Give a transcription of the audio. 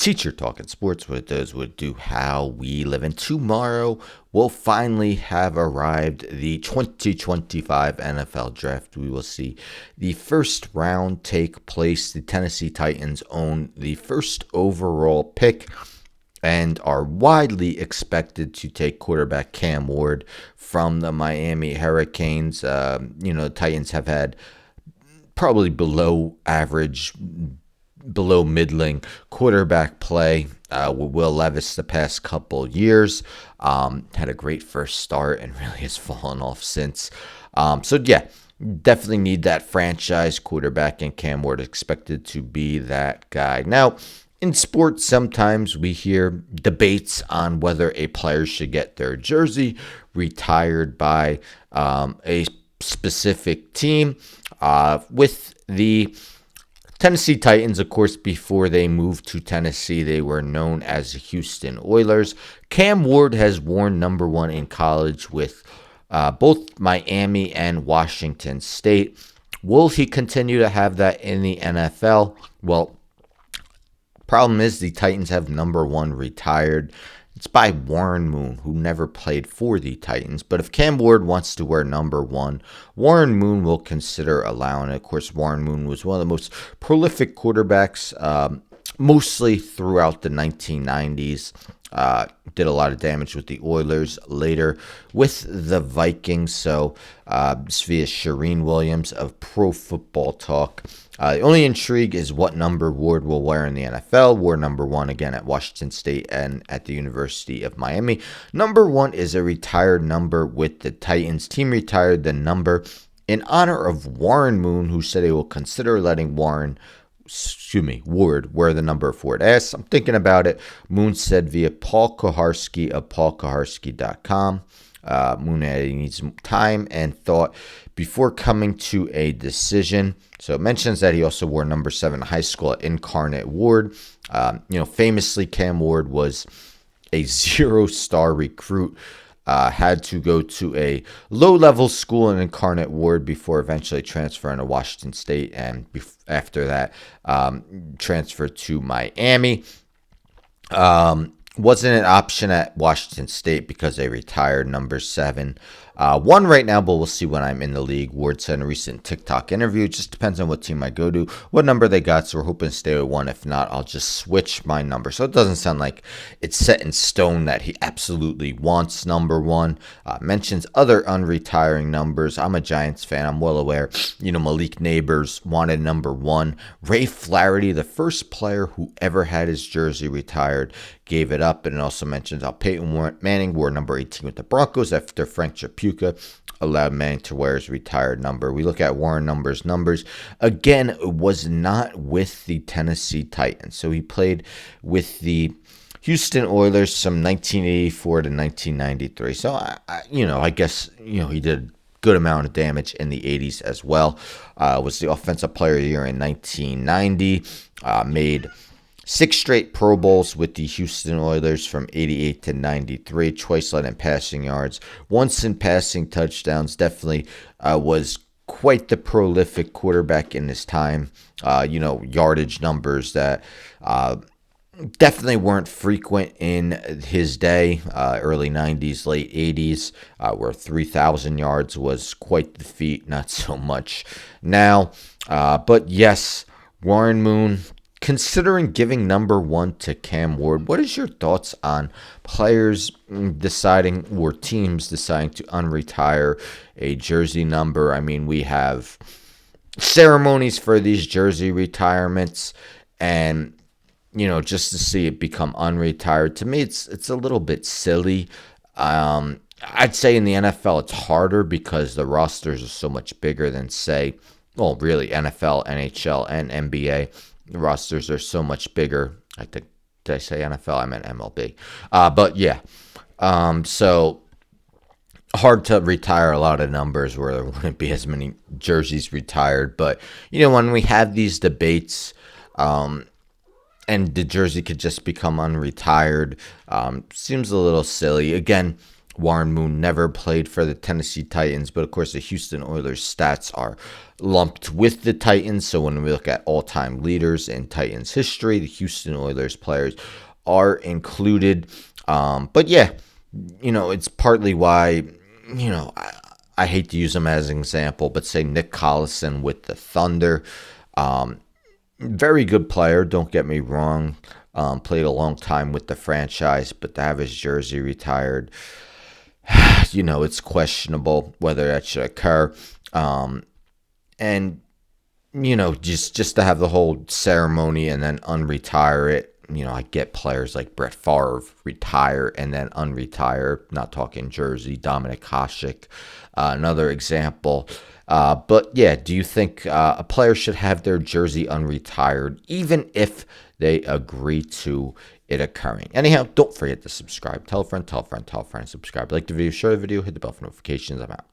Teacher Talking Sports, what it does, what it do, how we live. And tomorrow will finally have arrived the 2025 NFL Draft. We will see the first round take place. The Tennessee Titans own the first overall pick and are widely expected to take quarterback Cam Ward from the Miami Hurricanes. The Titans have had probably below average, below middling quarterback play with Will Levis the past couple years. Had a great first start and really has fallen off since. Definitely need that franchise quarterback, and Cam Ward expected to be that guy. Now, in sports, sometimes we hear debates on whether a player should get their jersey retired by a specific team. With the Tennessee Titans, of course, before they moved to Tennessee, they were known as Houston Oilers. Cam Ward has worn number 1 in college with both Miami and Washington State. Will he continue to have that in the NFL? Well, problem is the Titans have number 1 retired. It's by Warren Moon, who never played for the Titans. But if Cam Ward wants to wear number 1, Warren Moon will consider allowing it. Of course, Warren Moon was one of the most prolific quarterbacks, mostly throughout the 1990s. Did a lot of damage with the Oilers, later with the Vikings. So this via Shireen Williams of Pro Football Talk. The only intrigue is what number Ward will wear in the NFL. Wore number 1 again at Washington State and at the University of Miami. Number 1 is a retired number with the Titans. Team retired the number in honor of Warren Moon, who said he will consider letting Ward wear the number 4. As I'm thinking about it, Moon said via Paul Kuharsky of paulkuharsky.com. Moon had needs time and thought before coming to a decision. So it mentions that he also wore number 7 in high school at Incarnate Ward. Famously, Cam Ward was a 0-star recruit. Had to go to a low-level school in Incarnate Ward before eventually transferring to Washington State, and after that, transferred to Miami. Wasn't an option at Washington State because they retired number 7. 1 right now, but we'll see when I'm in the league. Ward said in a recent TikTok interview, it just depends on what team I go to, what number they got, so we're hoping to stay with 1. If not, I'll just switch my number. So it doesn't sound like it's set in stone that he absolutely wants number 1. Mentions other unretiring numbers. I'm a Giants fan. I'm well aware. Malik Neighbors wanted number 1. Ray Flaherty, the first player who ever had his jersey retired, gave it up. And it also mentions Peyton Manning wore number 18 with the Broncos after Frank Chapuka allowed Manning to wear his retired number. We look at Warren numbers. Again, was not with the Tennessee Titans. So he played with the Houston Oilers from 1984 to 1993. So, I guess, he did a good amount of damage in the 80s as well. Was the Offensive Player of the Year in 1990. Made 6 straight Pro Bowls with the Houston Oilers from 88 to 93. Twice led in passing yards. Once in passing touchdowns. Definitely was quite the prolific quarterback in his time. Yardage numbers that definitely weren't frequent in his day. Early 90s, late 80s, where 3,000 yards was quite the feat. Not so much now. But yes, Warren Moon considering giving number 1 to Cam Ward. What is your thoughts on players deciding or teams deciding to unretire a jersey number? I mean, we have ceremonies for these jersey retirements, and just to see it become unretired, to me, it's a little bit silly. I'd say in the NFL it's harder because the rosters are so much bigger than, say, really NFL, NHL, and NBA. The rosters are so much bigger. I think, did I say NFL? I meant MLB. But yeah. So hard to retire a lot of numbers where there wouldn't be as many jerseys retired. But, when we have these debates, and the jersey could just become unretired, seems a little silly. Again, Warren Moon never played for the Tennessee Titans, but of course the Houston Oilers stats are lumped with the Titans. So when we look at all-time leaders in Titans history, the Houston Oilers players are included. But yeah, it's partly why, I hate to use him as an example, but say Nick Collison with the Thunder. Very good player, don't get me wrong. Played a long time with the franchise, but to have his jersey retired, it's questionable whether that should occur. And just to have the whole ceremony and then unretire it. I get players like Brett Favre retire and then unretire. Not talking jersey. Dominic Hasek, another example. But yeah, do you think a player should have their jersey unretired, even if they agree to it occurring? Anyhow, don't forget to subscribe. Tell a friend, tell a friend, tell a friend, subscribe. Like the video, share the video, hit the bell for notifications. I'm out.